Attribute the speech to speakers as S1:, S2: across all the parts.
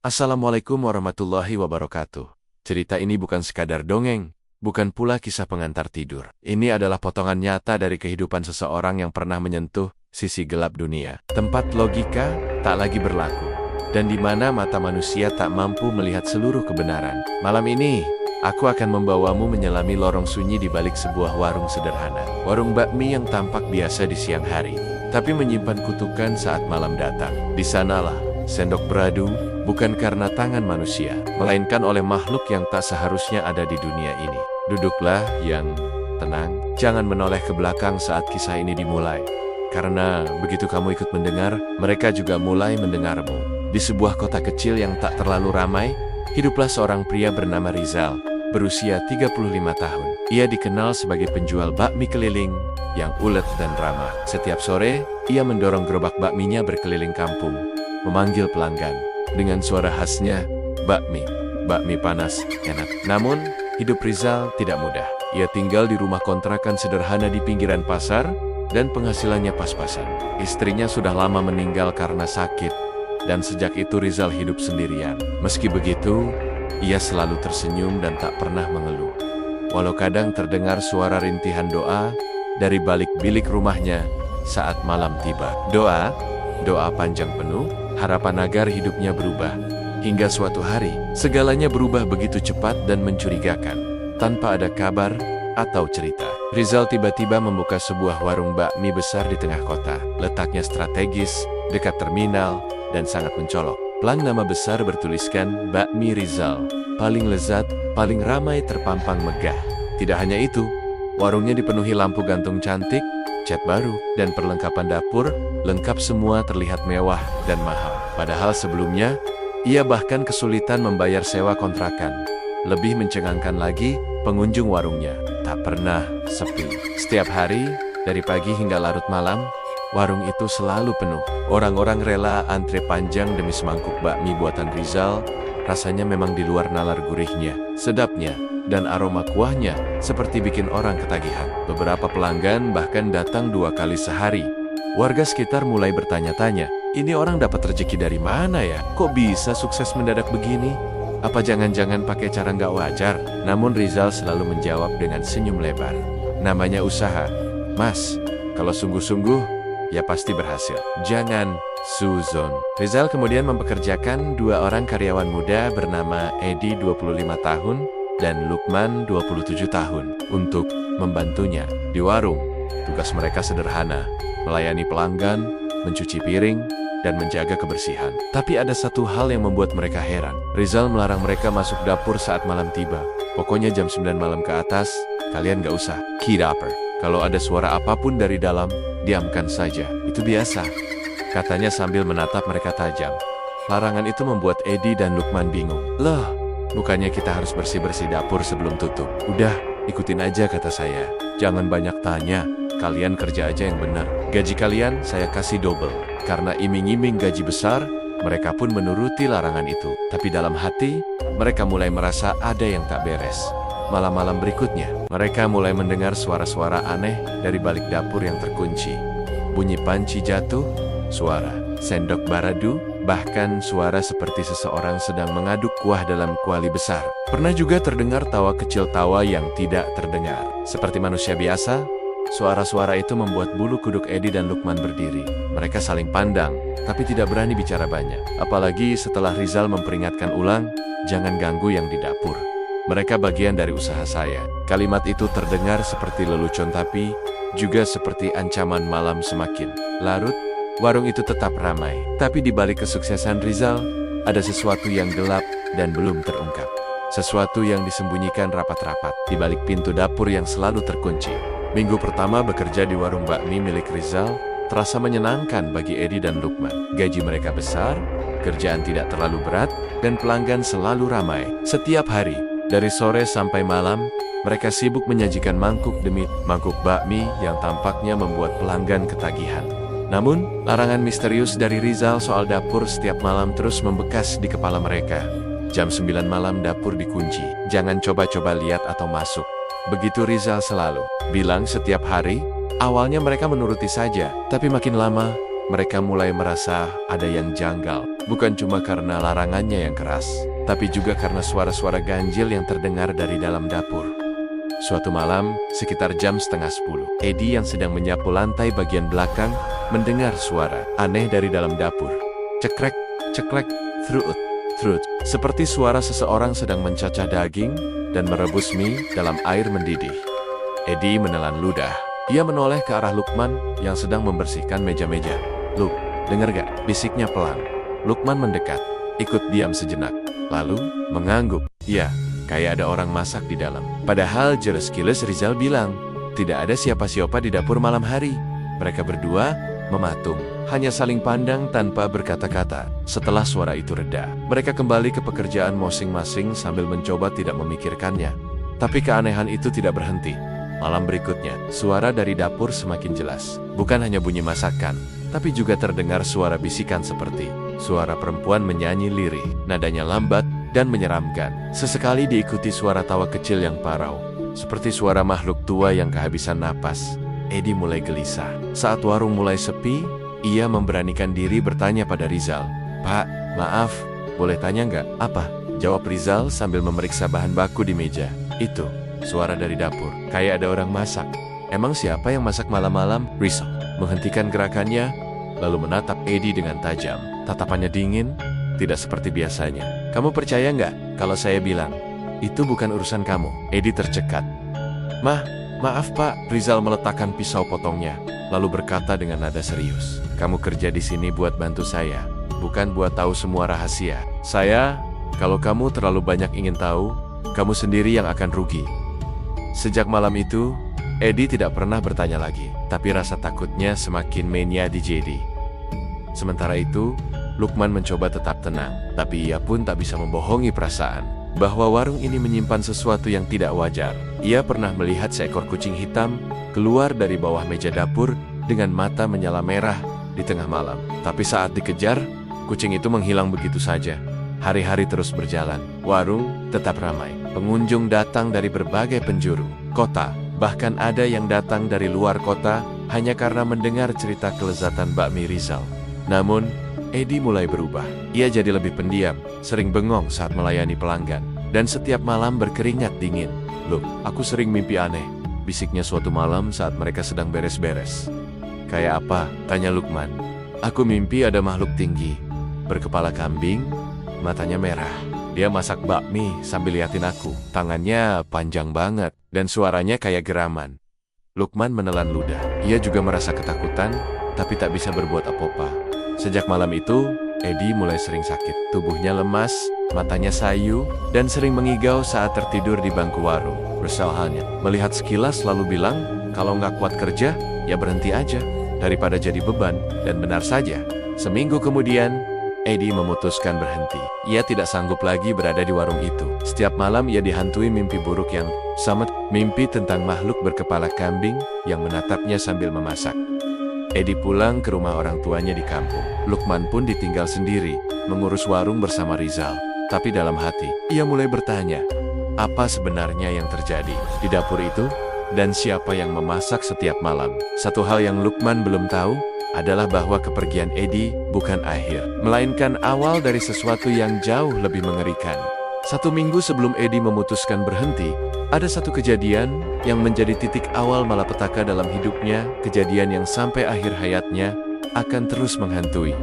S1: Assalamualaikum warahmatullahi wabarakatuh. Cerita ini bukan sekadar dongeng, bukan pula kisah pengantar tidur. Ini adalah potongan nyata dari kehidupan seseorang yang pernah menyentuh sisi gelap dunia. Tempat logika tak lagi berlaku, dan di mana mata manusia tak mampu melihat seluruh kebenaran. Malam ini, aku akan membawamu menyelami lorong sunyi di balik sebuah warung sederhana. Warung bakmi yang tampak biasa di siang hari, tapi menyimpan kutukan saat malam datang. Di sanalah sendok beradu, bukan karena tangan manusia, melainkan oleh makhluk yang tak seharusnya ada di dunia ini. Duduklah yang tenang, jangan menoleh ke belakang saat kisah ini dimulai. Karena begitu kamu ikut mendengar, mereka juga mulai mendengarmu. Di sebuah kota kecil yang tak terlalu ramai, hiduplah seorang pria bernama Rizal, berusia 35 tahun. Ia dikenal sebagai penjual bakmi keliling yang ulet dan ramah. Setiap sore, ia mendorong gerobak bakminya berkeliling kampung, memanggil pelanggan dengan suara khasnya, bakmi panas, enak. Namun, hidup Rizal tidak mudah. Ia tinggal di rumah kontrakan sederhana di pinggiran pasar, dan penghasilannya pas-pasan. Istrinya sudah lama meninggal karena sakit, dan sejak itu Rizal hidup sendirian. Meski begitu, ia selalu tersenyum dan tak pernah mengeluh. Walau kadang terdengar suara rintihan doa dari balik bilik rumahnya saat malam tiba. Doa panjang penuh harapan agar hidupnya berubah. Hingga suatu hari, segalanya berubah begitu cepat dan mencurigakan, tanpa ada kabar atau cerita. Rizal tiba-tiba membuka sebuah warung bakmi besar di tengah kota. Letaknya strategis, dekat terminal, dan sangat mencolok. Plang nama besar bertuliskan Bakmi Rizal, paling lezat, paling ramai, terpampang megah. Tidak hanya itu, warungnya dipenuhi lampu gantung cantik, cat baru, dan perlengkapan dapur, lengkap semua terlihat mewah dan mahal. Padahal sebelumnya, ia bahkan kesulitan membayar sewa kontrakan. Lebih mencengangkan lagi, pengunjung warungnya tak pernah sepi. Setiap hari, dari pagi hingga larut malam, warung itu selalu penuh. Orang-orang rela antre panjang demi semangkuk bakmi buatan Rizal. Rasanya memang di luar nalar gurihnya, sedapnya, dan aroma kuahnya seperti bikin orang ketagihan. Beberapa pelanggan bahkan datang 2 kali sehari. Warga sekitar mulai bertanya-tanya, ini orang dapat rezeki dari mana ya? Kok bisa sukses mendadak begini? Apa jangan-jangan pakai cara nggak wajar? Namun Rizal selalu menjawab dengan senyum lebar. Namanya usaha, Mas. Kalau sungguh-sungguh, ya pasti berhasil. Jangan suzon. Rizal kemudian mempekerjakan 2 orang karyawan muda bernama Edi 25 tahun dan Lukman 27 tahun untuk membantunya di warung. Tugas mereka sederhana, melayani pelanggan, mencuci piring, dan menjaga kebersihan. Tapi ada satu hal yang membuat mereka heran. Rizal melarang mereka masuk dapur saat malam tiba. Pokoknya jam 9 malam ke atas, kalian gak usah kidapper. Kalau ada suara apapun dari dalam, diamkan saja. Itu biasa, katanya sambil menatap mereka tajam. Larangan itu membuat Edi dan Lukman bingung. Loh, bukannya kita harus bersih-bersih dapur sebelum tutup? Udah, ikutin aja kata saya. Jangan banyak tanya, kalian kerja aja yang benar. Gaji kalian saya kasih double. Karena iming-iming gaji besar, mereka pun menuruti larangan itu. Tapi dalam hati, mereka mulai merasa ada yang tak beres. Malam-malam berikutnya, mereka mulai mendengar suara-suara aneh dari balik dapur yang terkunci. Bunyi panci jatuh, suara sendok baradu, bahkan suara seperti seseorang sedang mengaduk kuah dalam kuali besar. Pernah juga terdengar tawa kecil, tawa yang tidak terdengar. Seperti manusia biasa, suara-suara itu membuat bulu kuduk Edi dan Lukman berdiri. Mereka saling pandang, tapi tidak berani bicara banyak. Apalagi setelah Rizal memperingatkan ulang, jangan ganggu yang di dapur. Mereka bagian dari usaha saya. Kalimat itu terdengar seperti lelucon tapi juga seperti ancaman. Malam semakin larut, warung itu tetap ramai. Tapi di balik kesuksesan Rizal, ada sesuatu yang gelap dan belum terungkap. Sesuatu yang disembunyikan rapat-rapat di balik pintu dapur yang selalu terkunci. Minggu pertama bekerja di warung bakmi milik Rizal terasa menyenangkan bagi Edi dan Lukman. Gaji mereka besar, kerjaan tidak terlalu berat, dan pelanggan selalu ramai. Setiap hari, dari sore sampai malam, mereka sibuk menyajikan mangkuk demi mangkuk bakmi yang tampaknya membuat pelanggan ketagihan. Namun, larangan misterius dari Rizal soal dapur setiap malam terus membekas di kepala mereka. Jam 9 malam dapur dikunci. Jangan coba-coba lihat atau masuk. Begitu Rizal selalu bilang setiap hari. Awalnya mereka menuruti saja, tapi makin lama mereka mulai merasa ada yang janggal. Bukan cuma karena larangannya yang keras, tapi juga karena suara-suara ganjil yang terdengar dari dalam dapur. Suatu malam, sekitar jam 9:30, Eddie yang sedang menyapu lantai bagian belakang mendengar suara aneh dari dalam dapur. Cekrek, cekrek, thrut, thrut. Seperti suara seseorang sedang mencacah daging dan merebus mie dalam air mendidih. Eddie menelan ludah. Ia menoleh ke arah Lukman yang sedang membersihkan meja-meja. "Luk, dengar gak?" bisiknya pelan. Lukman mendekat, ikut diam sejenak, lalu mengangguk. "Ya, kayak ada orang masak di dalam." Padahal jelas-kilas Rizal bilang, tidak ada siapa-siapa di dapur malam hari. Mereka berdua mematung, hanya saling pandang tanpa berkata-kata. Setelah suara itu reda, mereka kembali ke pekerjaan masing-masing sambil mencoba tidak memikirkannya. Tapi keanehan itu tidak berhenti. Malam berikutnya, suara dari dapur semakin jelas. Bukan hanya bunyi masakan, tapi juga terdengar suara bisikan seperti suara perempuan menyanyi lirih. Nadanya lambat dan menyeramkan. Sesekali diikuti suara tawa kecil yang parau, seperti suara makhluk tua yang kehabisan napas. Eddie mulai gelisah. Saat warung mulai sepi, ia memberanikan diri bertanya pada Rizal, "Pak, maaf, boleh tanya nggak?" "Apa?" jawab Rizal sambil memeriksa bahan baku di meja. "Itu, suara dari dapur, kayak ada orang masak." "Emang siapa yang masak malam-malam?" Rizal menghentikan gerakannya, lalu menatap Eddie dengan tajam. Tatapannya dingin, tidak seperti biasanya. "Kamu percaya nggak kalau saya bilang, itu bukan urusan kamu?" Eddie tercekat. Maaf pak." Rizal meletakkan pisau potongnya, lalu berkata dengan nada serius, "Kamu kerja di sini buat bantu saya, bukan buat tahu semua rahasia. Kalau kamu terlalu banyak ingin tahu, kamu sendiri yang akan rugi." Sejak malam itu, Eddie tidak pernah bertanya lagi, tapi rasa takutnya semakin menyadiji. Sementara itu, Lukman mencoba tetap tenang, tapi ia pun tak bisa membohongi perasaan bahwa warung ini menyimpan sesuatu yang tidak wajar. Ia pernah melihat seekor kucing hitam keluar dari bawah meja dapur dengan mata menyala merah di tengah malam. Tapi saat dikejar, kucing itu menghilang begitu saja. Hari-hari terus berjalan, warung tetap ramai. Pengunjung datang dari berbagai penjuru kota, bahkan ada yang datang dari luar kota hanya karena mendengar cerita kelezatan bakmi Rizal. Namun, Eddie mulai berubah. Ia jadi lebih pendiam, sering bengong saat melayani pelanggan, dan setiap malam berkeringat dingin. "Loh, aku sering mimpi aneh," bisiknya suatu malam saat mereka sedang beres-beres. "Kayak apa?" tanya Lukman. "Aku mimpi ada makhluk tinggi, berkepala kambing, matanya merah. Dia masak bakmi sambil liatin aku. Tangannya panjang banget, dan suaranya kayak geraman." Lukman menelan ludah. Ia juga merasa ketakutan, tapi tak bisa berbuat apa-apa. Sejak malam itu, Eddie mulai sering sakit. Tubuhnya lemas, matanya sayu, dan sering mengigau saat tertidur di bangku warung. Rizal hanya melihat sekilas lalu bilang, kalau nggak kuat kerja, ya berhenti aja, daripada jadi beban. Dan benar saja, seminggu kemudian, Eddie memutuskan berhenti. Ia tidak sanggup lagi berada di warung itu. Setiap malam ia dihantui mimpi buruk yang sama, mimpi tentang makhluk berkepala kambing yang menatapnya sambil memasak. Eddie pulang ke rumah orang tuanya di kampung. Lukman pun ditinggal sendiri, mengurus warung bersama Rizal. Tapi dalam hati, ia mulai bertanya, apa sebenarnya yang terjadi di dapur itu? Dan siapa yang memasak setiap malam? Satu hal yang Lukman belum tahu adalah bahwa kepergian Eddie bukan akhir, melainkan awal dari sesuatu yang jauh lebih mengerikan. 1 minggu sebelum Eddie memutuskan berhenti, ada satu kejadian yang menjadi titik awal malapetaka dalam hidupnya, kejadian yang sampai akhir hayatnya akan terus menghantui.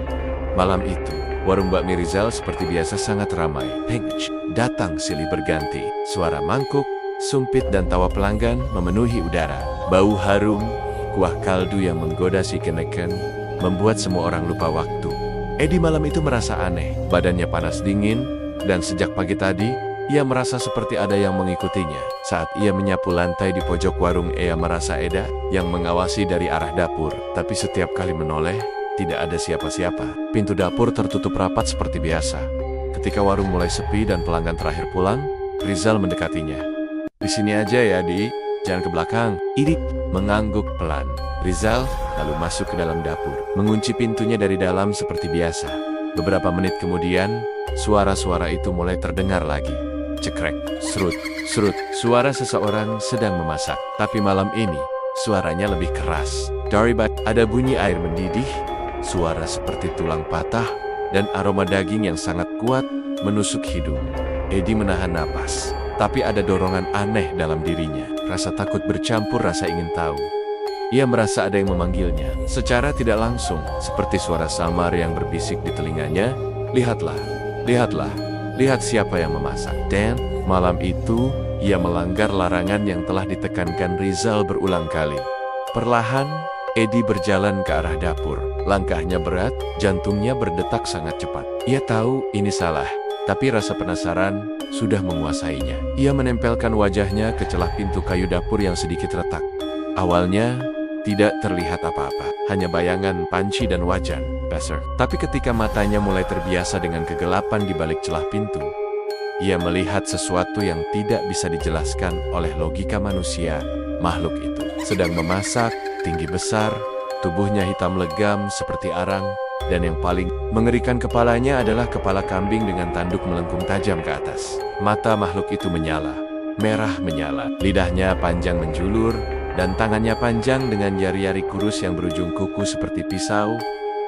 S1: Malam itu, warung bakmi Rizal seperti biasa sangat ramai. Hengch, datang silih berganti. Suara mangkuk, sumpit dan tawa pelanggan memenuhi udara. Bau harum, kuah kaldu yang menggoda si keneken, membuat semua orang lupa waktu. Eddie malam itu merasa aneh, badannya panas dingin, dan sejak pagi tadi, ia merasa seperti ada yang mengikutinya. Saat ia menyapu lantai di pojok warung, ia merasa Eda yang mengawasi dari arah dapur. Tapi setiap kali menoleh, tidak ada siapa-siapa. Pintu dapur tertutup rapat seperti biasa. Ketika warung mulai sepi dan pelanggan terakhir pulang, Rizal mendekatinya. "Di sini aja ya, Di. Jangan ke belakang." Eddie mengangguk pelan. Rizal lalu masuk ke dalam dapur, mengunci pintunya dari dalam seperti biasa. Beberapa menit kemudian, suara-suara itu mulai terdengar lagi. Cekrek, serut, serut. Suara seseorang sedang memasak. Tapi malam ini, suaranya lebih keras. Dari bak ada bunyi air mendidih, Suara seperti tulang patah dan aroma daging yang sangat kuat menusuk hidung. Eddie menahan napas, tapi ada dorongan aneh dalam dirinya. Rasa takut bercampur rasa ingin tahu. Ia merasa ada yang memanggilnya. Secara tidak langsung, seperti suara samar yang berbisik di telinganya, "Lihatlah, lihatlah, lihat siapa yang memasak." Dan malam itu, ia melanggar larangan yang telah ditekankan Rizal berulang kali. Perlahan, Eddie berjalan ke arah dapur. Langkahnya berat, jantungnya berdetak sangat cepat. Ia tahu ini salah, tapi rasa penasaran sudah menguasainya. Ia menempelkan wajahnya ke celah pintu kayu dapur yang sedikit retak. Awalnya, tidak terlihat apa-apa, hanya bayangan panci dan wajan, Besser. Tapi ketika matanya mulai terbiasa dengan kegelapan di balik celah pintu, ia melihat sesuatu yang tidak bisa dijelaskan oleh logika manusia. Makhluk itu sedang memasak, tinggi besar, tubuhnya hitam legam seperti arang, dan yang paling mengerikan kepalanya adalah kepala kambing dengan tanduk melengkung tajam ke atas. Mata makhluk itu menyala, merah menyala, lidahnya panjang menjulur, dan tangannya panjang dengan jari-jari kurus yang berujung kuku seperti pisau.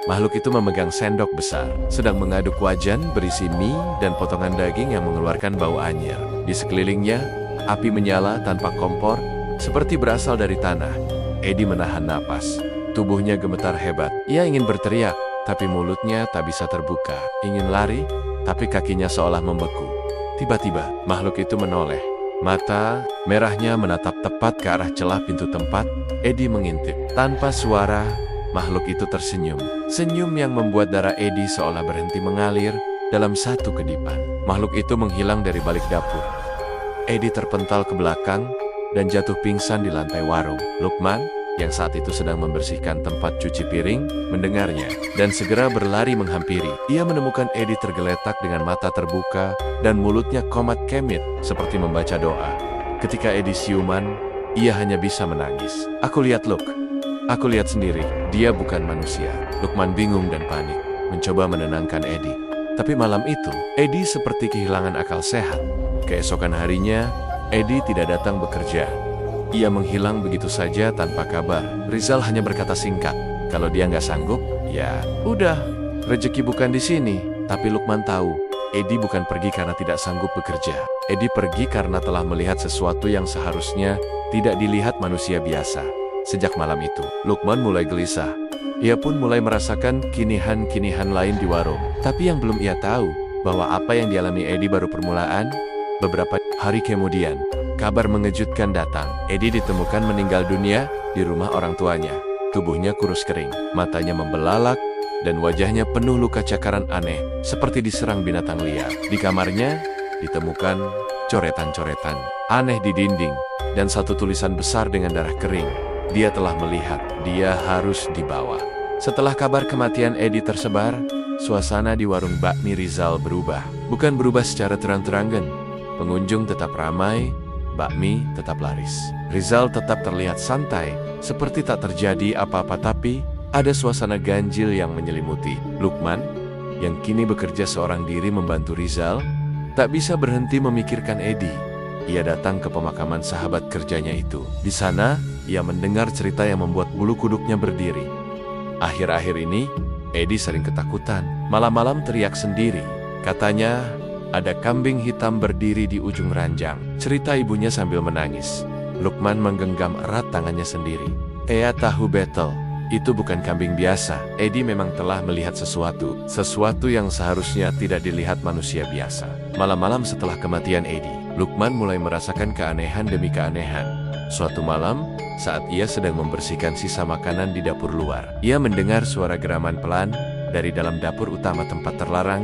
S1: Makhluk itu memegang sendok besar, sedang mengaduk wajan berisi mie dan potongan daging yang mengeluarkan bau anyir. Di sekelilingnya, api menyala tanpa kompor, seperti berasal dari tanah. Eddie menahan napas. Tubuhnya gemetar hebat. Ia ingin berteriak, tapi mulutnya tak bisa terbuka. Ingin lari, tapi kakinya seolah membeku. Tiba-tiba, makhluk itu menoleh. Mata merahnya menatap tepat ke arah celah pintu tempat Eddie mengintip. Tanpa suara, makhluk itu tersenyum. Senyum yang membuat darah Eddie seolah berhenti mengalir dalam satu kedipan. Makhluk itu menghilang dari balik dapur. Eddie terpental ke belakang dan jatuh pingsan di lantai warung. Lukman, yang saat itu sedang membersihkan tempat cuci piring, mendengarnya dan segera berlari menghampiri. Ia menemukan Eddie tergeletak dengan mata terbuka dan mulutnya komat kemit seperti membaca doa. Ketika Eddie siuman, ia hanya bisa menangis. "Aku lihat, Luk. Aku lihat sendiri. Dia bukan manusia." Lukman bingung dan panik, mencoba menenangkan Eddie. Tapi malam itu, Eddie seperti kehilangan akal sehat. Keesokan harinya, Eddie tidak datang bekerja. Ia menghilang begitu saja tanpa kabar. Rizal hanya berkata singkat, kalau dia nggak sanggup, ya udah, rezeki bukan di sini. Tapi Lukman tahu, Eddie bukan pergi karena tidak sanggup bekerja. Eddie pergi karena telah melihat sesuatu yang seharusnya tidak dilihat manusia biasa. Sejak malam itu, Lukman mulai gelisah. Ia pun mulai merasakan kinihan-kinihan lain di warung. Tapi yang belum ia tahu, bahwa apa yang dialami Eddie baru permulaan. Beberapa hari kemudian, kabar mengejutkan datang. Eddie ditemukan meninggal dunia di rumah orang tuanya. Tubuhnya kurus kering, matanya membelalak, dan wajahnya penuh luka cakaran aneh, seperti diserang binatang liar. Di kamarnya, ditemukan coretan-coretan aneh di dinding, dan satu tulisan besar dengan darah kering. Dia telah melihat, dia harus dibawa. Setelah kabar kematian Eddie tersebar, suasana di warung bakmi Rizal berubah. Bukan berubah secara terang-terangan. Pengunjung tetap ramai, bakmi tetap laris. Rizal tetap terlihat santai, seperti tak terjadi apa-apa, tapi ada suasana ganjil yang menyelimuti. Lukman, yang kini bekerja seorang diri membantu Rizal, tak bisa berhenti memikirkan Eddie. Ia datang ke pemakaman sahabat kerjanya itu. Di sana, ia mendengar cerita yang membuat bulu kuduknya berdiri. Akhir-akhir ini, Eddie sering ketakutan. Malam-malam teriak sendiri. Katanya, ada kambing hitam berdiri di ujung ranjang. Cerita ibunya sambil menangis. Lukman menggenggam erat tangannya sendiri. Ea tahu betul, itu bukan kambing biasa. Eddie memang telah melihat sesuatu yang seharusnya tidak dilihat manusia biasa. Malam-malam setelah kematian Eddie, Lukman mulai merasakan keanehan demi keanehan. Suatu malam, saat ia sedang membersihkan sisa makanan di dapur luar, ia mendengar suara geraman pelan dari dalam dapur utama tempat terlarang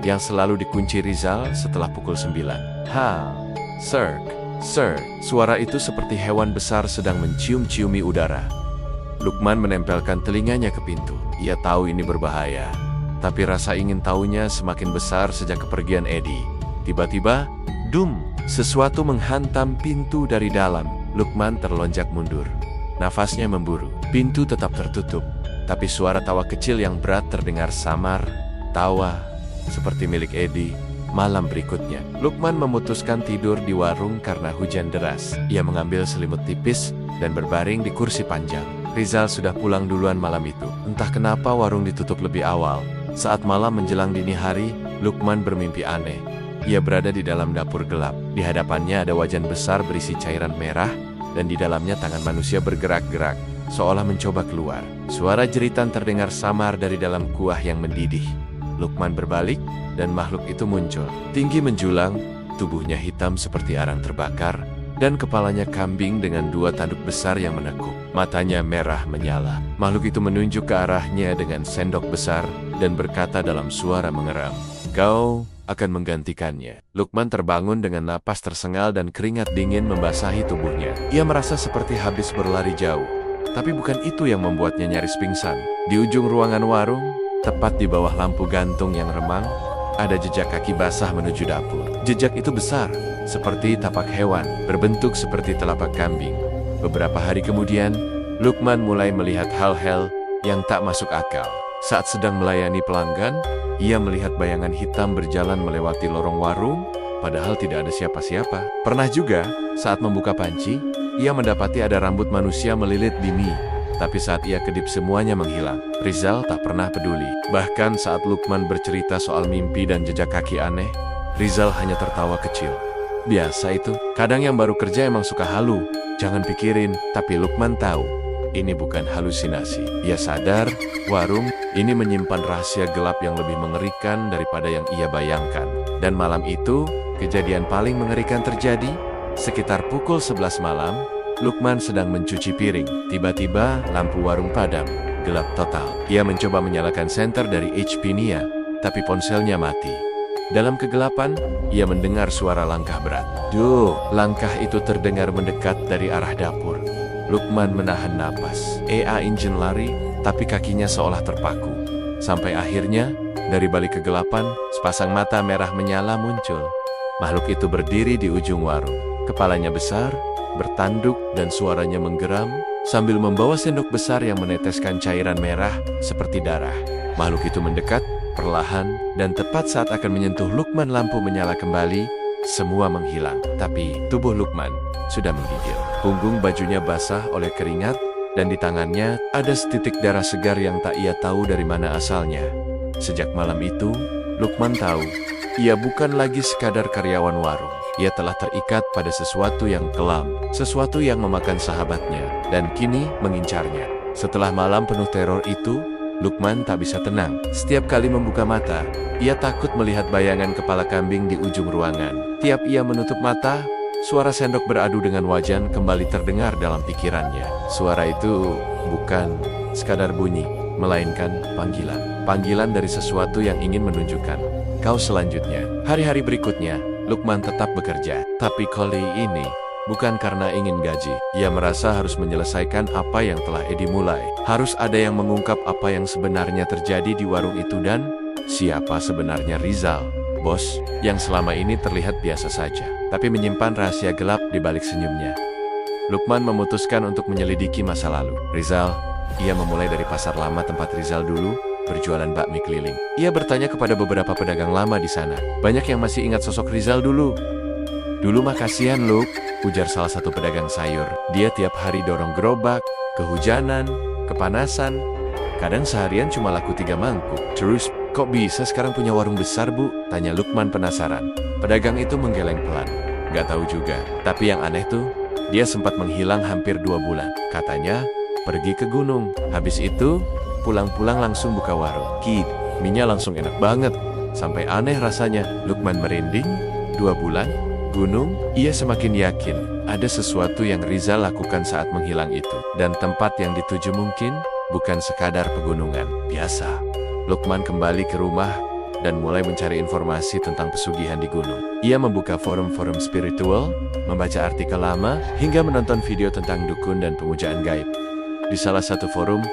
S1: yang selalu dikunci Rizal setelah pukul 9. Sir. Suara itu seperti hewan besar sedang mencium-ciumi udara. Lukman menempelkan telinganya ke pintu. Ia tahu ini berbahaya, tapi rasa ingin tahunya semakin besar sejak kepergian Eddie. Tiba-tiba, dum! Sesuatu menghantam pintu dari dalam. Lukman terlonjak mundur. Nafasnya memburu. Pintu tetap tertutup, tapi suara tawa kecil yang berat terdengar samar. Tawa seperti milik Eddie. Malam berikutnya, Lukman memutuskan tidur di warung karena hujan deras. Ia mengambil selimut tipis dan berbaring di kursi panjang. Rizal sudah pulang duluan malam itu. Entah kenapa warung ditutup lebih awal. Saat malam menjelang dini hari, Lukman bermimpi aneh. Ia berada di dalam dapur gelap. Di hadapannya ada wajan besar berisi cairan merah, dan di dalamnya tangan manusia bergerak-gerak, seolah mencoba keluar. Suara jeritan terdengar samar dari dalam kuah yang mendidih. Lukman berbalik, dan makhluk itu muncul. Tinggi menjulang, tubuhnya hitam seperti arang terbakar, dan kepalanya kambing dengan 2 tanduk besar yang menekuk. Matanya merah menyala. Makhluk itu menunjuk ke arahnya dengan sendok besar, dan berkata dalam suara mengeram, "Kau akan menggantikannya." Lukman terbangun dengan napas tersengal dan keringat dingin membasahi tubuhnya. Ia merasa seperti habis berlari jauh. Tapi bukan itu yang membuatnya nyaris pingsan. Di ujung ruangan warung, tepat di bawah lampu gantung yang remang, ada jejak kaki basah menuju dapur. Jejak itu besar, seperti tapak hewan, berbentuk seperti telapak kambing. Beberapa hari kemudian, Lukman mulai melihat hal-hal yang tak masuk akal. Saat sedang melayani pelanggan, ia melihat bayangan hitam berjalan melewati lorong warung, padahal tidak ada siapa-siapa. Pernah juga, saat membuka panci, ia mendapati ada rambut manusia melilit di mie. Tapi saat ia kedip semuanya menghilang. Rizal tak pernah peduli. Bahkan saat Lukman bercerita soal mimpi dan jejak kaki aneh, Rizal hanya tertawa kecil. Biasa itu, kadang yang baru kerja emang suka halu. Jangan pikirin, tapi Lukman tahu. Ini bukan halusinasi. Ia sadar, warung ini menyimpan rahasia gelap yang lebih mengerikan daripada yang ia bayangkan. Dan malam itu, kejadian paling mengerikan terjadi. Sekitar pukul 11 malam, Lukman sedang mencuci piring. Tiba-tiba, lampu warung padam. Gelap total. Ia mencoba menyalakan senter dari HP Nia, tapi ponselnya mati. Dalam kegelapan, ia mendengar suara langkah berat. Duh, langkah itu terdengar mendekat dari arah dapur. Lukman menahan napas. Engine lari, tapi kakinya seolah terpaku. Sampai akhirnya, dari balik kegelapan, sepasang mata merah menyala muncul. Makhluk itu berdiri di ujung warung. Kepalanya besar, bertanduk, dan suaranya menggeram, sambil membawa sendok besar yang meneteskan cairan merah seperti darah. Makhluk itu mendekat, perlahan, dan tepat saat akan menyentuh Lukman lampu menyala kembali, semua menghilang. Tapi tubuh Lukman sudah menggigil. Punggung bajunya basah oleh keringat, dan di tangannya ada setitik darah segar yang tak ia tahu dari mana asalnya. Sejak malam itu, Lukman tahu, ia bukan lagi sekadar karyawan warung. Ia telah terikat pada sesuatu yang kelam, sesuatu yang memakan sahabatnya, dan kini mengincarnya. Setelah malam penuh teror itu, Lukman tak bisa tenang. Setiap kali membuka mata, ia takut melihat bayangan kepala kambing di ujung ruangan. Tiap ia menutup mata, suara sendok beradu dengan wajan kembali terdengar dalam pikirannya. Suara itu bukan sekadar bunyi, melainkan panggilan. Panggilan dari sesuatu yang ingin menunjukkan, kau selanjutnya. Hari-hari berikutnya, Lukman tetap bekerja. Tapi kali ini, bukan karena ingin gaji. Ia merasa harus menyelesaikan apa yang telah Edi mulai. Harus ada yang mengungkap apa yang sebenarnya terjadi di warung itu dan siapa sebenarnya Rizal, bos, yang selama ini terlihat biasa saja, tapi menyimpan rahasia gelap di balik senyumnya. Lukman memutuskan untuk menyelidiki masa lalu. Rizal, ia memulai dari pasar lama tempat Rizal dulu berjualan bakmi keliling. Ia bertanya kepada beberapa pedagang lama di sana. Banyak yang masih ingat sosok Rizal dulu. Dulu mah kasihan, Luk, ujar salah satu pedagang sayur. Dia tiap hari dorong gerobak, kehujanan, kepanasan. Kadang seharian cuma laku 3 mangkuk. Terus, kok bisa sekarang punya warung besar, Bu? Tanya Lukman penasaran. Pedagang itu menggeleng pelan. Gak tahu juga. Tapi yang aneh tuh, dia sempat menghilang hampir 2 bulan. Katanya, pergi ke gunung. Habis itu, pulang-pulang langsung buka warung. Kid, minyak langsung enak banget. Sampai aneh rasanya. Lukman merinding. 2 bulan? Gunung? Ia semakin yakin ada sesuatu yang Rizal lakukan saat menghilang itu. Dan tempat yang dituju mungkin bukan sekadar pegunungan biasa. Lukman kembali ke rumah dan mulai mencari informasi tentang pesugihan di gunung. Ia membuka forum-forum spiritual, membaca artikel lama, hingga menonton video tentang dukun dan pemujaan gaib. Di salah satu forum,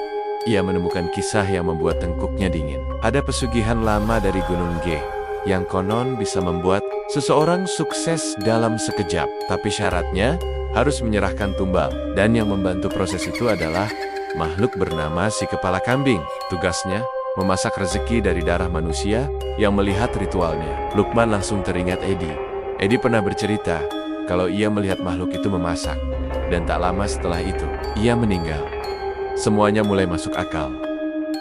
S1: ia menemukan kisah yang membuat tengkuknya dingin. Ada pesugihan lama dari Gunung G, yang konon bisa membuat seseorang sukses dalam sekejap. Tapi syaratnya harus menyerahkan tumbal. Dan yang membantu proses itu adalah makhluk bernama si kepala kambing. Tugasnya, memasak rezeki dari darah manusia yang melihat ritualnya. Lukman langsung teringat Edi. Edi pernah bercerita kalau ia melihat makhluk itu memasak. Dan tak lama setelah itu, ia meninggal. semuanya mulai masuk akal.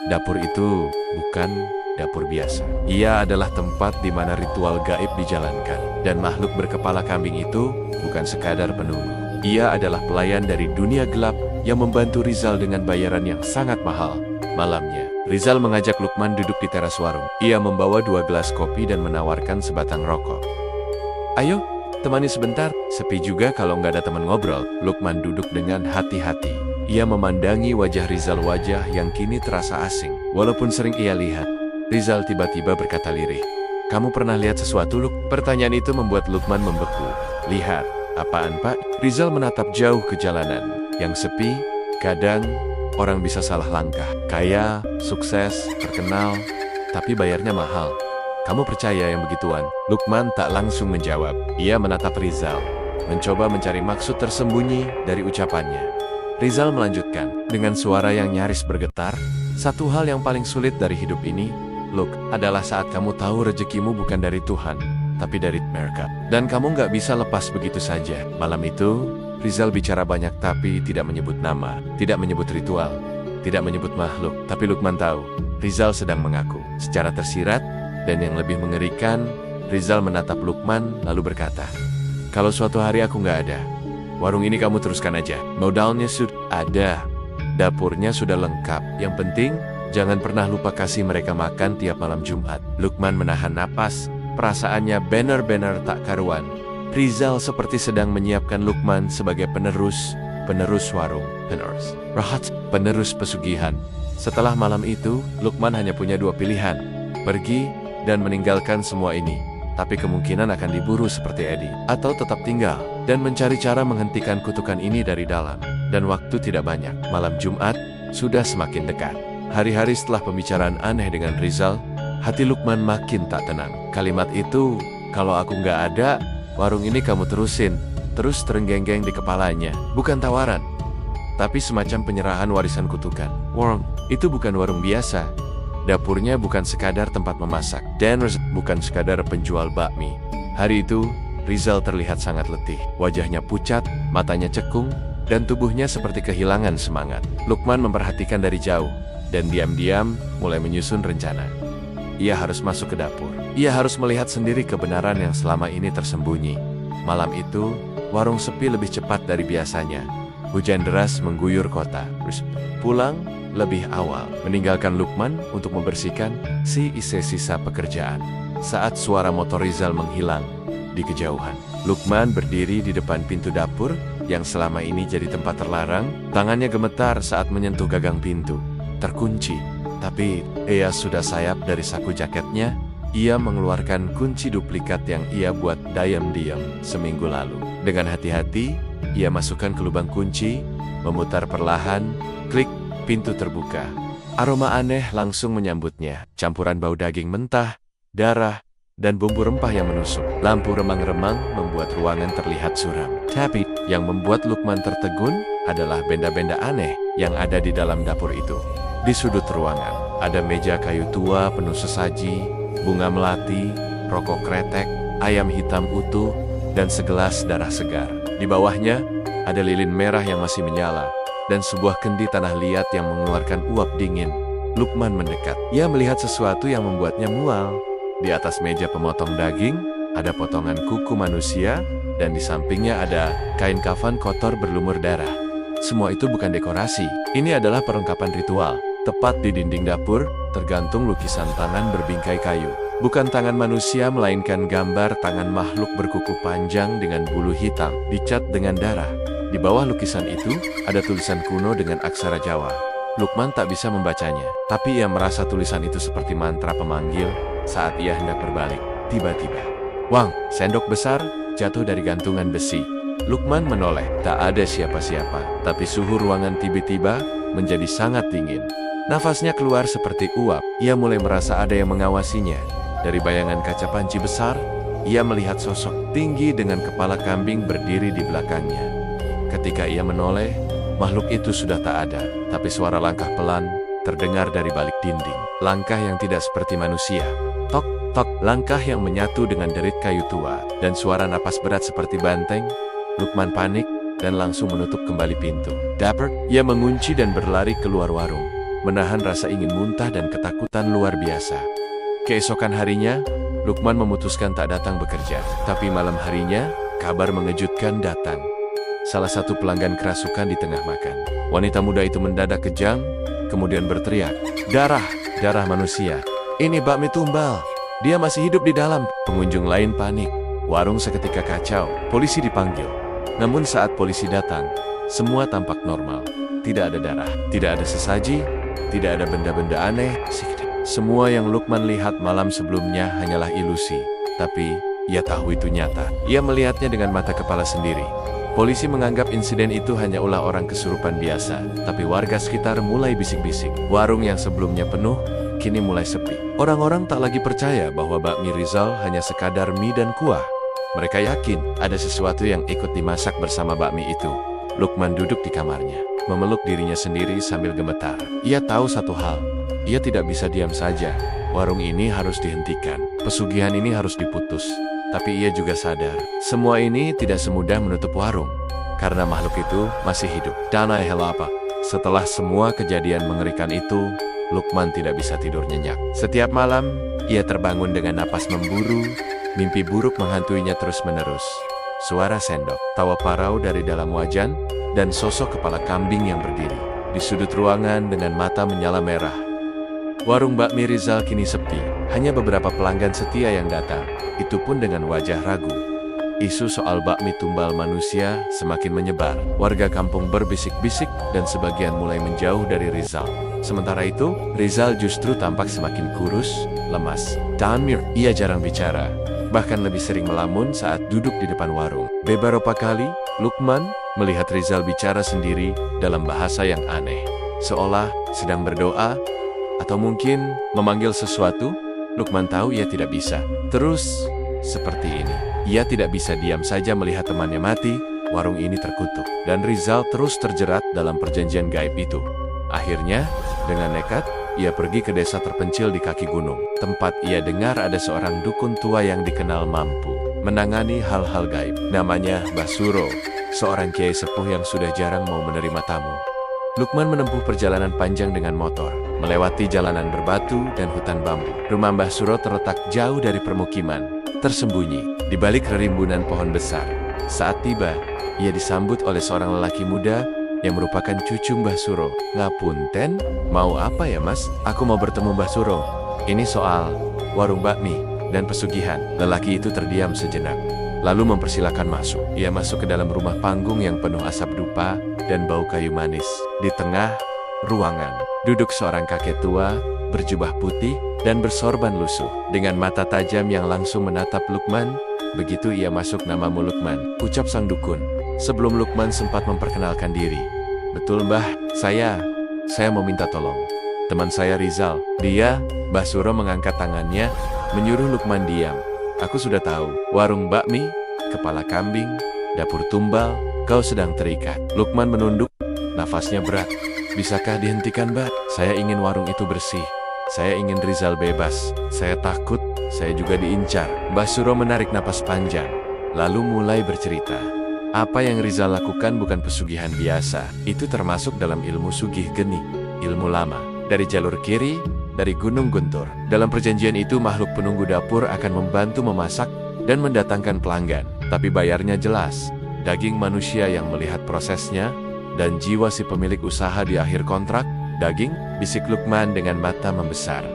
S1: Dapur itu bukan dapur biasa. Ia adalah tempat di mana ritual gaib dijalankan. Dan makhluk berkepala kambing itu bukan sekadar penunggu. Ia adalah pelayan dari dunia gelap yang membantu Rizal dengan bayaran yang sangat mahal. Malamnya, Rizal mengajak Lukman duduk di teras warung. Ia membawa 2 gelas kopi dan menawarkan sebatang rokok. Ayo, temani sebentar. Sepi juga kalau nggak ada teman ngobrol. Lukman duduk dengan hati-hati. Ia memandangi wajah Rizal, wajah yang kini terasa asing. Walaupun sering ia lihat, Rizal tiba-tiba berkata lirih. Kamu pernah lihat sesuatu, Luk? Pertanyaan itu membuat Lukman membeku. Lihat, apaan, Pak? Rizal menatap jauh ke jalanan yang sepi. Kadang orang bisa salah langkah. Kaya, sukses, terkenal, tapi bayarnya mahal. Kamu percaya yang begituan? Lukman tak langsung menjawab. Ia menatap Rizal, mencoba mencari maksud tersembunyi dari ucapannya. Rizal melanjutkan, dengan suara yang nyaris bergetar, satu hal yang paling sulit dari hidup ini, Luk, adalah saat kamu tahu rezekimu bukan dari Tuhan, tapi dari mereka. Dan kamu nggak bisa lepas begitu saja. Malam itu, Rizal bicara banyak tapi tidak menyebut nama, tidak menyebut ritual, tidak menyebut makhluk. Tapi Lukman tahu, Rizal sedang mengaku. Secara tersirat, dan yang lebih mengerikan, Rizal menatap Lukman lalu berkata, kalau suatu hari aku nggak ada, warung ini kamu teruskan aja. Modalnya sudah ada, dapurnya sudah lengkap. Yang penting, jangan pernah lupa kasih mereka makan tiap malam Jumat. Lukman menahan napas, perasaannya benar-benar tak karuan. Rizal seperti sedang menyiapkan Lukman sebagai penerus warung, penerus pesugihan. Setelah malam itu, Lukman hanya punya 2 pilihan, pergi dan meninggalkan semua ini. Tapi kemungkinan akan diburu seperti Edi, atau tetap tinggal dan mencari cara menghentikan kutukan ini dari dalam. Dan waktu tidak banyak. Malam Jumat sudah semakin dekat. Hari-hari setelah pembicaraan aneh dengan Rizal, hati Lukman makin tak tenang. Kalimat itu, kalau aku nggak ada, warung ini kamu terusin, terus terenggenggeng di kepalanya. Bukan tawaran, tapi semacam penyerahan warisan kutukan. Warung itu bukan warung biasa. Dapurnya bukan sekadar tempat memasak, dan bukan sekadar penjual bakmi. Hari itu, Rizal terlihat sangat letih. Wajahnya pucat, matanya cekung, dan tubuhnya seperti kehilangan semangat. Lukman memperhatikan dari jauh, dan diam-diam mulai menyusun rencana. Ia harus masuk ke dapur. Ia harus melihat sendiri kebenaran yang selama ini tersembunyi. Malam itu, warung sepi lebih cepat dari biasanya. Hujan deras mengguyur kota. Pulang lebih awal, meninggalkan Lukman untuk membersihkan sisa pekerjaan. Saat suara motor Rizal menghilang di kejauhan, Lukman berdiri di depan pintu dapur yang selama ini jadi tempat terlarang. Tangannya gemetar saat menyentuh gagang pintu. Terkunci, tapi ia sudah sayap dari saku jaketnya. Ia mengeluarkan kunci duplikat yang ia buat diam-diam seminggu lalu. Dengan hati-hati, ia masukkan ke lubang kunci, memutar perlahan, klik. Pintu terbuka. Aroma aneh langsung menyambutnya. Campuran bau daging mentah, darah, dan bumbu rempah yang menusuk. Lampu remang-remang membuat ruangan terlihat suram. Tapi, yang membuat Lukman tertegun adalah benda-benda aneh yang ada di dalam dapur itu. Di sudut ruangan, ada meja kayu tua penuh sesaji, bunga melati, rokok kretek, ayam hitam utuh, dan segelas darah segar. Di bawahnya, ada lilin merah yang masih menyala, dan sebuah kendi tanah liat yang mengeluarkan uap dingin. Lukman mendekat. Ia melihat sesuatu yang membuatnya mual. Di atas meja pemotong daging, ada potongan kuku manusia, dan di sampingnya ada kain kafan kotor berlumur darah. Semua itu bukan dekorasi. Ini adalah perlengkapan ritual. Tepat di dinding dapur, tergantung lukisan tangan berbingkai kayu. Bukan tangan manusia, melainkan gambar tangan makhluk berkuku panjang dengan bulu hitam, dicat dengan darah. Di bawah lukisan itu, ada tulisan kuno dengan aksara Jawa. Lukman tak bisa membacanya, tapi ia merasa tulisan itu seperti mantra pemanggil saat ia hendak berbalik. Tiba-tiba, wang, sendok besar jatuh dari gantungan besi. Lukman menoleh, tak ada siapa-siapa, tapi suhu ruangan tiba-tiba menjadi sangat dingin. Nafasnya keluar seperti uap. Ia mulai merasa ada yang mengawasinya. Dari bayangan kaca panci besar, ia melihat sosok tinggi dengan kepala kambing berdiri di belakangnya. Ketika ia menoleh, makhluk itu sudah tak ada, tapi suara langkah pelan terdengar dari balik dinding. Langkah yang tidak seperti manusia. Tok, tok, langkah yang menyatu dengan derit kayu tua, dan suara napas berat seperti banteng. Lukman panik, dan langsung menutup kembali pintu. Dapper, ia mengunci dan berlari keluar warung, menahan rasa ingin muntah dan ketakutan luar biasa. Keesokan harinya, Lukman memutuskan tak datang bekerja. Tapi malam harinya, kabar mengejutkan datang. Salah satu pelanggan kerasukan di tengah makan. Wanita muda itu mendadak kejang, kemudian berteriak, "Darah! Darah manusia! Ini bakmi tumbal! Dia masih hidup di dalam!" Pengunjung lain panik. Warung seketika kacau. Polisi dipanggil. Namun saat polisi datang, semua tampak normal. Tidak ada darah, tidak ada sesaji, tidak ada benda-benda aneh. Semua yang Lukman lihat malam sebelumnya hanyalah ilusi. Tapi, ia tahu itu nyata. Ia melihatnya dengan mata kepala sendiri. Polisi menganggap insiden itu hanya ulah orang kesurupan biasa. Tapi warga sekitar mulai bisik-bisik. Warung yang sebelumnya penuh, kini mulai sepi. Orang-orang tak lagi percaya bahwa bakmi Rizal hanya sekadar mie dan kuah. Mereka yakin ada sesuatu yang ikut dimasak bersama bakmi itu. Lukman duduk di kamarnya, memeluk dirinya sendiri sambil gemetar. Ia tahu satu hal. Ia tidak bisa diam saja. Warung ini harus dihentikan. Pesugihan ini harus diputus. Tapi ia juga sadar, semua ini tidak semudah menutup warung. Karena makhluk itu masih hidup. Dana helapa. Setelah semua kejadian mengerikan itu, Lukman tidak bisa tidur nyenyak. Setiap malam, ia terbangun dengan napas memburu. Mimpi buruk menghantuinya terus-menerus. Suara sendok, tawa parau dari dalam wajan, dan sosok kepala kambing yang berdiri di sudut ruangan dengan mata menyala merah. Warung bakmi Rizal kini sepi, hanya beberapa pelanggan setia yang datang, itu pun dengan wajah ragu. Isu soal bakmi tumbal manusia semakin menyebar. Warga kampung berbisik-bisik dan sebagian mulai menjauh dari Rizal. Sementara itu, Rizal justru tampak semakin kurus, lemas. Tanmir, ia jarang bicara, bahkan lebih sering melamun saat duduk di depan warung. Beberapa kali, Lukman melihat Rizal bicara sendiri dalam bahasa yang aneh, seolah sedang berdoa, atau mungkin memanggil sesuatu. Lukman tahu ia tidak bisa terus seperti ini. Ia tidak bisa diam saja melihat temannya mati, warung ini terkutuk, dan Rizal terus terjerat dalam perjanjian gaib itu. Akhirnya, dengan nekat, ia pergi ke desa terpencil di kaki gunung, tempat ia dengar ada seorang dukun tua yang dikenal mampu menangani hal-hal gaib. Namanya Mbah Suro, seorang kiai sepuh yang sudah jarang mau menerima tamu. Lukman menempuh perjalanan panjang dengan motor, melewati jalanan berbatu dan hutan bambu. Rumah Mbah Suro terletak jauh dari permukiman, tersembunyi di balik rerimbunan pohon besar. Saat tiba, ia disambut oleh seorang lelaki muda yang merupakan cucu Mbah Suro. "Ngapunten, mau apa ya mas? Aku mau bertemu Mbah Suro. Ini soal warung bakmi dan pesugihan." Lelaki itu terdiam sejenak, lalu mempersilakan masuk. Ia masuk ke dalam rumah panggung yang penuh asap dupa dan bau kayu manis. Di tengah ruangan, duduk seorang kakek tua, berjubah putih, dan bersorban lusuh. Dengan mata tajam yang langsung menatap Lukman, begitu ia masuk, "Namamu Lukman," ucap sang dukun. Sebelum Lukman sempat memperkenalkan diri. "Betul mbah, saya mau minta tolong. Teman saya Rizal." Mbah Suro mengangkat tangannya, menyuruh Lukman diam. "Aku sudah tahu, warung bakmi, kepala kambing, dapur tumbal, kau sedang terikat." Lukman menunduk, nafasnya berat. "Bisakah dihentikan mbak? Saya ingin warung itu bersih. Saya ingin Rizal bebas. Saya takut, saya juga diincar." Mbah Suro menarik napas panjang, lalu mulai bercerita. Apa yang Rizal lakukan bukan pesugihan biasa. Itu termasuk dalam ilmu sugih geni, ilmu lama. Dari jalur kiri, dari Gunung Guntur. Dalam perjanjian itu, makhluk penunggu dapur akan membantu memasak dan mendatangkan pelanggan. Tapi bayarnya jelas, daging manusia yang melihat prosesnya, dan jiwa si pemilik usaha di akhir kontrak. "Daging?" bisik Lukman dengan mata membesar.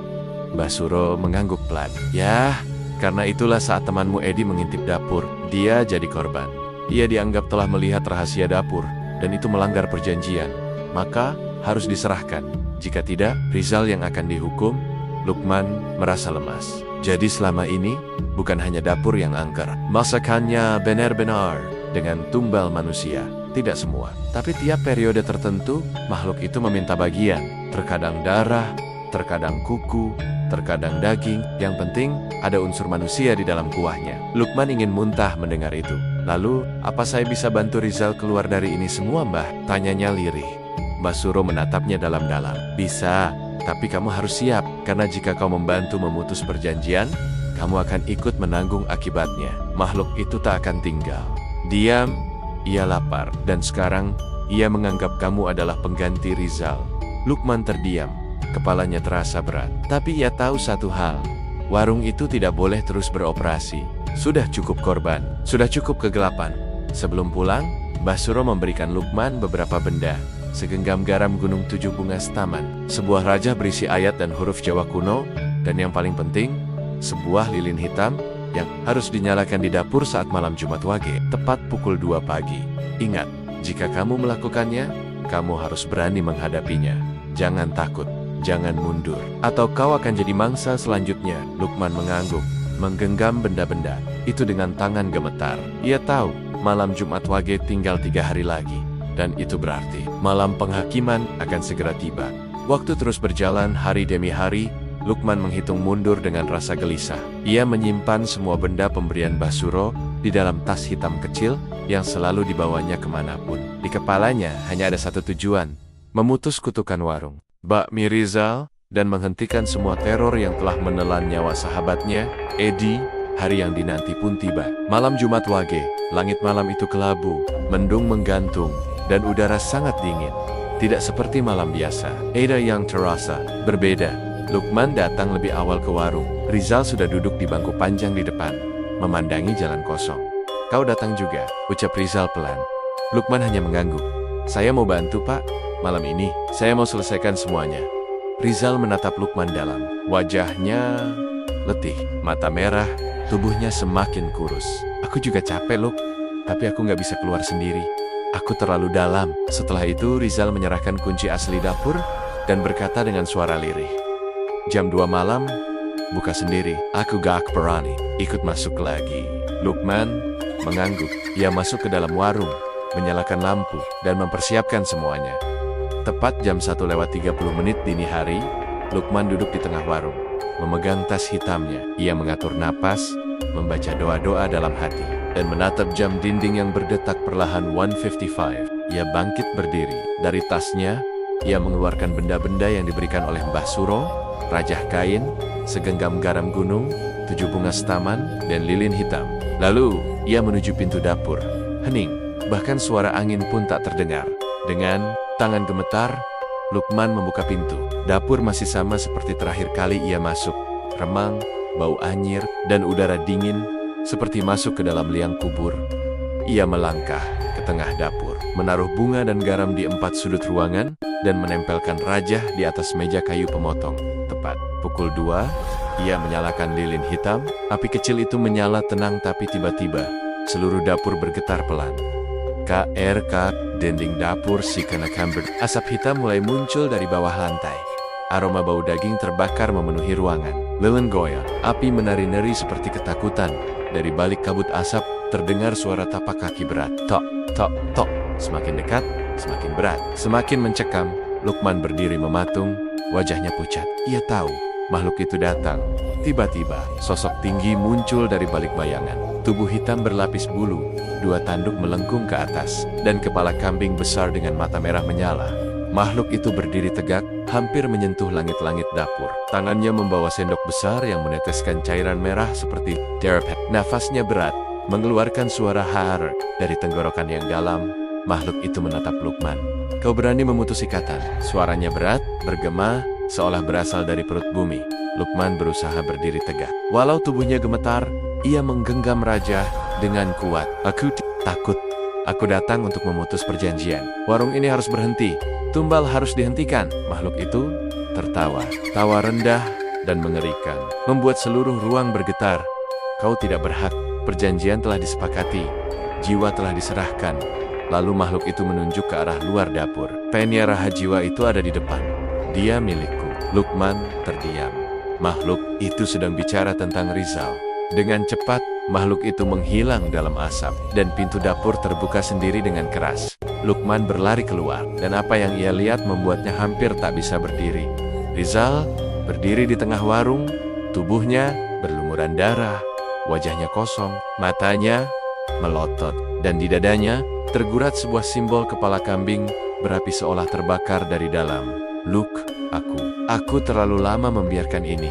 S1: Mbah Suro mengangguk pelan. "Yah, karena itulah saat temanmu Edi mengintip dapur, dia jadi korban. Ia dianggap telah melihat rahasia dapur, dan itu melanggar perjanjian. Maka, harus diserahkan. Jika tidak, Rizal yang akan dihukum." Lukman merasa lemas. Jadi selama ini, bukan hanya dapur yang angker. Masakannya benar-benar dengan tumbal manusia. Tidak semua, tapi tiap periode tertentu, makhluk itu meminta bagian. Terkadang darah, terkadang kuku, terkadang daging. Yang penting, ada unsur manusia di dalam kuahnya. Lukman ingin muntah mendengar itu. "Lalu, apa saya bisa bantu Rizal keluar dari ini semua mbah?" tanyanya lirih. Mbah Suro menatapnya dalam-dalam. "Bisa, tapi kamu harus siap. Karena jika kau membantu memutus perjanjian, kamu akan ikut menanggung akibatnya. Makhluk itu tak akan tinggal diam ia lapar, dan sekarang, ia menganggap kamu adalah pengganti Rizal. Lukman terdiam, kepalanya terasa berat. Tapi ia tahu satu hal, warung itu tidak boleh terus beroperasi. Sudah cukup korban, sudah cukup kegelapan. Sebelum pulang, Mbah Suro memberikan Lukman beberapa benda. Segenggam garam gunung 7 bunga setaman, sebuah rajah berisi ayat dan huruf Jawa kuno, dan yang paling penting, sebuah lilin hitam yang harus dinyalakan di dapur saat malam Jumat Wage, tepat pukul 2 pagi. Ingat, jika kamu melakukannya, kamu harus berani menghadapinya. Jangan takut, jangan mundur, atau kau akan jadi mangsa selanjutnya. Lukman mengangguk, menggenggam benda-benda itu dengan tangan gemetar. Ia tahu, malam Jumat Wage tinggal 3 hari lagi. Dan itu berarti, malam penghakiman akan segera tiba. Waktu terus berjalan hari demi hari, Lukman menghitung mundur dengan rasa gelisah. Ia menyimpan semua benda pemberian Mbah Suro di dalam tas hitam kecil yang selalu dibawanya kemanapun. Di kepalanya hanya ada satu tujuan, memutus kutukan warung bakmi Rizal dan menghentikan semua teror yang telah menelan nyawa sahabatnya, Edi. Hari yang dinanti pun tiba. Malam Jumat Wage, langit malam itu kelabu, mendung menggantung, dan udara sangat dingin. Tidak seperti malam biasa. Ada yang terasa berbeda. Lukman datang lebih awal ke warung. Rizal sudah duduk di bangku panjang di depan, memandangi jalan kosong. Kau datang juga, ucap Rizal pelan. Lukman hanya mengangguk. Saya mau bantu, Pak. Malam ini, saya mau selesaikan semuanya. Rizal menatap Lukman dalam. Wajahnya letih, mata merah, tubuhnya semakin kurus. Aku juga capek, Luk. Tapi aku nggak bisa keluar sendiri. Aku terlalu dalam. Setelah itu, Rizal menyerahkan kunci asli dapur dan berkata dengan suara lirih. Jam 2 malam, buka sendiri. Aku gak berani ikut masuk lagi. Lukman mengangguk. Ia masuk ke dalam warung, menyalakan lampu, dan mempersiapkan semuanya. Tepat jam 1:30 dini hari, Lukman duduk di tengah warung, memegang tas hitamnya. Ia mengatur napas, membaca doa-doa dalam hati, dan menatap jam dinding yang berdetak perlahan 1:55. Ia bangkit berdiri. Dari tasnya, ia mengeluarkan benda-benda yang diberikan oleh Mbah Suro, rajah kain, segenggam garam gunung, 7 bunga setaman, dan lilin hitam. Lalu, ia menuju pintu dapur. Hening, bahkan suara angin pun tak terdengar. Dengan tangan gemetar, Lukman membuka pintu. Dapur masih sama seperti terakhir kali ia masuk. Remang, bau anyir, dan udara dingin, seperti masuk ke dalam liang kubur. Ia melangkah ke tengah dapur, menaruh bunga dan garam di 4 sudut ruangan, dan menempelkan rajah di atas meja kayu pemotong. Tepat pukul 2, ia menyalakan lilin hitam. Api kecil itu menyala tenang, tapi tiba-tiba, seluruh dapur bergetar pelan. Dinding dapur si kena kamber. Asap hitam mulai muncul dari bawah lantai. Aroma bau daging terbakar memenuhi ruangan. Lilin goyang, api menari-nari seperti ketakutan. Dari balik kabut asap, terdengar suara tapak kaki berat. Tok, tok, tok. Semakin dekat, semakin berat. Semakin mencekam, Lukman berdiri mematung, wajahnya pucat. Ia tahu, makhluk itu datang. Tiba-tiba, sosok tinggi muncul dari balik bayangan. Tubuh hitam berlapis bulu, 2 tanduk melengkung ke atas, dan kepala kambing besar dengan mata merah menyala. Makhluk itu berdiri tegak, hampir menyentuh langit-langit dapur. Tangannya membawa sendok besar yang meneteskan cairan merah seperti darah. Nafasnya berat, mengeluarkan suara har dari tenggorokan yang dalam. Makhluk itu menatap Lukman. Kau berani memutus ikatan? Suaranya berat, bergema, seolah berasal dari perut bumi. Lukman berusaha berdiri tegak. Walau tubuhnya gemetar, ia menggenggam rajah dengan kuat. Aku takut. Aku datang untuk memutus perjanjian. Warung ini harus berhenti. Tumbal harus dihentikan. Makhluk itu tertawa. Tawa rendah dan mengerikan, membuat seluruh ruang bergetar. Kau tidak berhak. Perjanjian telah disepakati. Jiwa telah diserahkan. Lalu makhluk itu menunjuk ke arah luar dapur. Penya Raha jiwa itu ada di depan. Dia milikku. Lukman terdiam. Makhluk itu sedang bicara tentang Rizal. Dengan cepat, makhluk itu menghilang dalam asap, dan pintu dapur terbuka sendiri dengan keras. Lukman berlari keluar, dan apa yang ia lihat membuatnya hampir tak bisa berdiri. Rizal berdiri di tengah warung, tubuhnya berlumuran darah, wajahnya kosong, matanya melotot, dan di dadanya tergurat sebuah simbol kepala kambing berapi seolah terbakar dari dalam. Luk, aku terlalu lama membiarkan ini.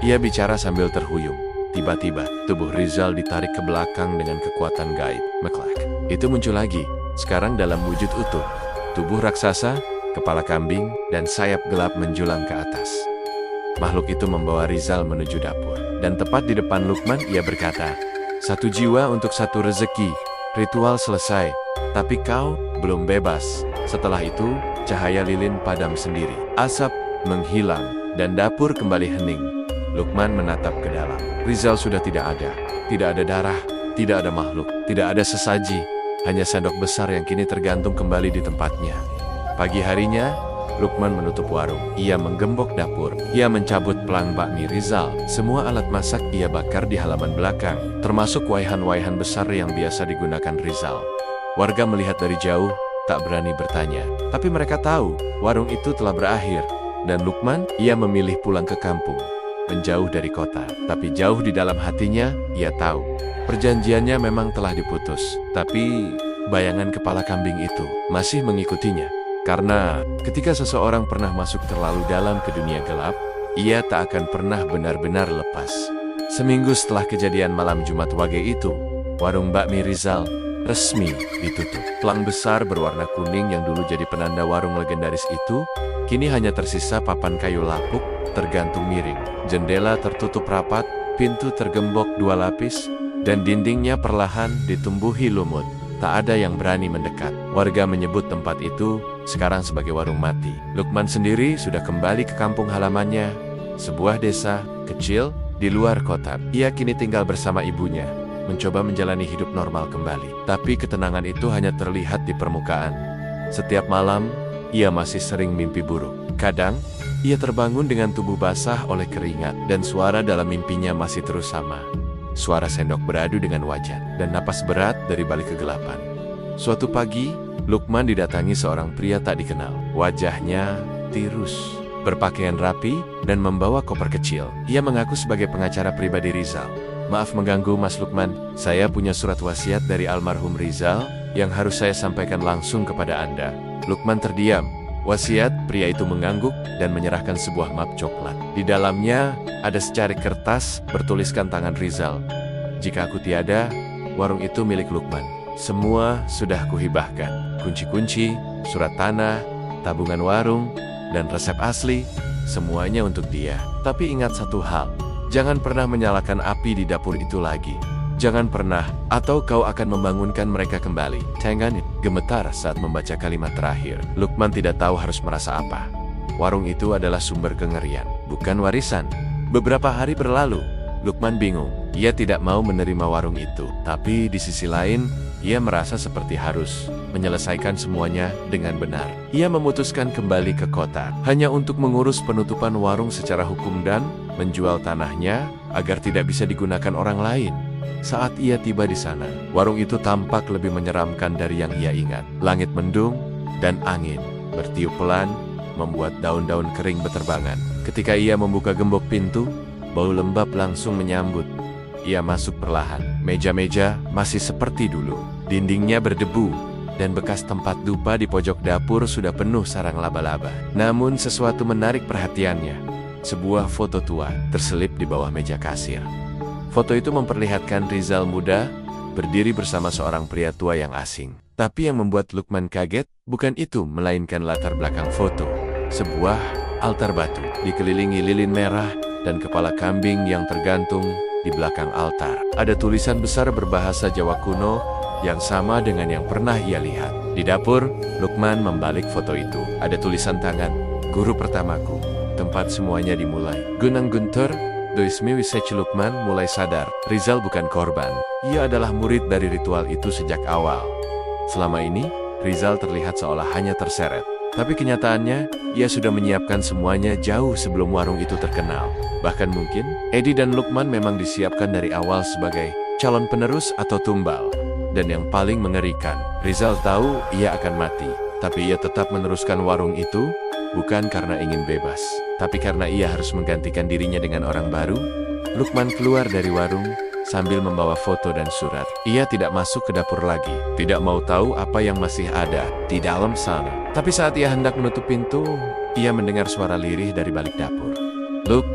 S1: Ia bicara sambil terhuyung. Tiba-tiba, tubuh Rizal ditarik ke belakang dengan kekuatan gaib. Meklak. Itu muncul lagi, sekarang dalam wujud utuh. Tubuh raksasa, kepala kambing, dan sayap gelap menjulang ke atas. Makhluk itu membawa Rizal menuju dapur. Dan tepat di depan Lukman, ia berkata, "Satu jiwa untuk satu rezeki. Ritual selesai, tapi kau belum bebas." Setelah itu, cahaya lilin padam sendiri. Asap menghilang, dan dapur kembali hening. Lukman menatap ke dalam. Rizal sudah tidak ada. Tidak ada darah, tidak ada makhluk, tidak ada sesaji. Hanya sendok besar yang kini tergantung kembali di tempatnya. Pagi harinya, Lukman menutup warung. Ia menggembok dapur. Ia mencabut pelang bakmi Rizal. Semua alat masak ia bakar di halaman belakang, termasuk waihan-waihan besar yang biasa digunakan Rizal. Warga melihat dari jauh, tak berani bertanya. Tapi mereka tahu, warung itu telah berakhir. Dan Lukman, ia memilih pulang ke kampung. Menjauh dari kota, tapi jauh di dalam hatinya, ia tahu perjanjiannya memang telah diputus. Tapi bayangan kepala kambing itu masih mengikutinya. Karena ketika seseorang pernah masuk terlalu dalam ke dunia gelap, ia tak akan pernah benar-benar lepas. Seminggu setelah kejadian malam Jumat Wage itu, warung bakmi Rizal resmi ditutup. Pelang besar berwarna kuning yang dulu jadi penanda warung legendaris itu, kini hanya tersisa papan kayu lapuk tergantung miring. Jendela tertutup rapat, pintu tergembok 2 lapis, dan dindingnya perlahan ditumbuhi lumut. Tak ada yang berani mendekat. Warga menyebut tempat itu sekarang sebagai warung mati. Lukman sendiri sudah kembali ke kampung halamannya, sebuah desa kecil di luar kota. Ia kini tinggal bersama ibunya, mencoba menjalani hidup normal kembali. Tapi ketenangan itu hanya terlihat di permukaan. Setiap malam, ia masih sering mimpi buruk. Kadang, ia terbangun dengan tubuh basah oleh keringat, dan suara dalam mimpinya masih terus sama. Suara sendok beradu dengan wajan, dan napas berat dari balik kegelapan. Suatu pagi, Lukman didatangi seorang pria tak dikenal. Wajahnya tirus, berpakaian rapi, dan membawa koper kecil. Ia mengaku sebagai pengacara pribadi Rizal. "Maaf mengganggu, Mas Lukman. Saya punya surat wasiat dari almarhum Rizal yang harus saya sampaikan langsung kepada Anda." Lukman terdiam. Wasiat, pria itu mengangguk dan menyerahkan sebuah map coklat. Di dalamnya ada secarik kertas bertuliskan tangan Rizal. "Jika aku tiada, warung itu milik Lukman. Semua sudah kuhibahkan. Kunci-kunci, surat tanah, tabungan warung, dan resep asli, semuanya untuk dia. Tapi ingat satu hal, jangan pernah menyalakan api di dapur itu lagi. Jangan pernah, atau kau akan membangunkan mereka kembali." Tangan gemetar saat membaca kalimat terakhir. Lukman tidak tahu harus merasa apa. Warung itu adalah sumber kengerian, bukan warisan. Beberapa hari berlalu, Lukman bingung. Ia tidak mau menerima warung itu. Tapi di sisi lain, ia merasa seperti harus menyelesaikan semuanya dengan benar. Ia memutuskan kembali ke kota, hanya untuk mengurus penutupan warung secara hukum dan menjual tanahnya agar tidak bisa digunakan orang lain. Saat ia tiba di sana, warung itu tampak lebih menyeramkan dari yang ia ingat. Langit mendung, dan angin bertiup pelan, membuat daun-daun kering beterbangan. Ketika ia membuka gembok pintu, bau lembab langsung menyambut. Ia masuk perlahan. Meja-meja masih seperti dulu. Dindingnya berdebu, dan bekas tempat dupa di pojok dapur sudah penuh sarang laba-laba. Namun sesuatu menarik perhatiannya. Sebuah foto tua terselip di bawah meja kasir. Foto itu memperlihatkan Rizal muda, berdiri bersama seorang pria tua yang asing. Tapi yang membuat Lukman kaget, bukan itu, melainkan latar belakang foto. Sebuah altar batu, dikelilingi lilin merah, dan kepala kambing yang tergantung di belakang altar. Ada tulisan besar berbahasa Jawa kuno, yang sama dengan yang pernah ia lihat. Di dapur, Lukman membalik foto itu. Ada tulisan tangan, "Guru pertamaku, tempat semuanya dimulai." Gunung Guntur, Doismi Wisech. Lukman mulai sadar, Rizal bukan korban. Ia adalah murid dari ritual itu sejak awal. Selama ini, Rizal terlihat seolah hanya terseret. Tapi kenyataannya, ia sudah menyiapkan semuanya jauh sebelum warung itu terkenal. Bahkan mungkin, Edi dan Lukman memang disiapkan dari awal sebagai calon penerus atau tumbal. Dan yang paling mengerikan, Rizal tahu ia akan mati. Tapi ia tetap meneruskan warung itu, bukan karena ingin bebas, tapi karena ia harus menggantikan dirinya dengan orang baru. Lukman keluar dari warung sambil membawa foto dan surat. Ia tidak masuk ke dapur lagi, tidak mau tahu apa yang masih ada di dalam sana. Tapi saat ia hendak menutup pintu, ia mendengar suara lirih dari balik dapur. "Luk,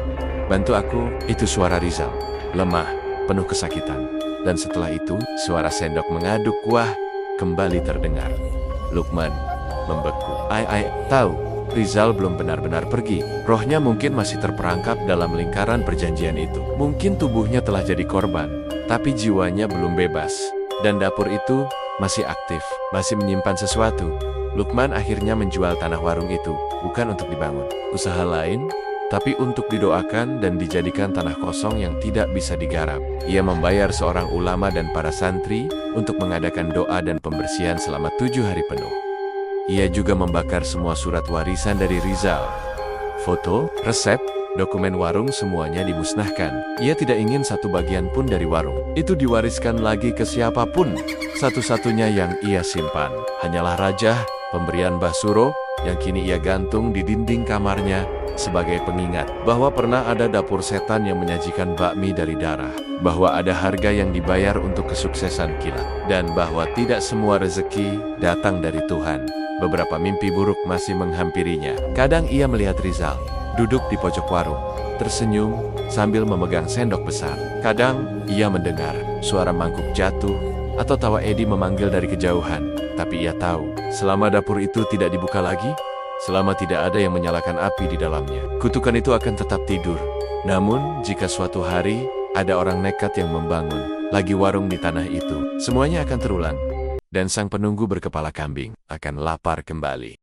S1: bantu aku." Itu suara Rizal. lemah, penuh kesakitan. Dan setelah itu, suara sendok mengaduk kuah kembali terdengar. Lukman membeku. Tahu, Rizal belum benar-benar pergi. Rohnya mungkin masih terperangkap dalam lingkaran perjanjian itu. Mungkin tubuhnya telah jadi korban, tapi jiwanya belum bebas. Dan dapur itu masih aktif, masih menyimpan sesuatu. Lukman akhirnya menjual tanah warung itu, bukan untuk dibangun usaha lain, tapi untuk didoakan dan dijadikan tanah kosong yang tidak bisa digarap. Ia membayar seorang ulama dan para santri untuk mengadakan doa dan pembersihan selama 7 hari penuh. Ia juga membakar semua surat warisan dari Rizal. Foto, resep, dokumen warung semuanya dimusnahkan. Ia tidak ingin satu bagian pun dari warung itu diwariskan lagi ke siapapun. Satu-satunya yang ia simpan hanyalah rajah pemberian Mbah Suro yang kini ia gantung di dinding kamarnya sebagai pengingat bahwa pernah ada dapur setan yang menyajikan bakmi dari darah, bahwa ada harga yang dibayar untuk kesuksesan kilat, dan bahwa tidak semua rezeki datang dari Tuhan. Beberapa mimpi buruk masih menghampirinya. Kadang ia melihat Rizal duduk di pojok warung, tersenyum sambil memegang sendok besar. Kadang ia mendengar suara mangkuk jatuh atau tawa Edi memanggil dari kejauhan. Tapi ia tahu, selama dapur itu tidak dibuka lagi, selama tidak ada yang menyalakan api di dalamnya, kutukan itu akan tetap tidur. Namun, jika suatu hari ada orang nekat yang membangun lagi warung di tanah itu, semuanya akan terulang. Dan sang penunggu berkepala kambing akan lapar kembali.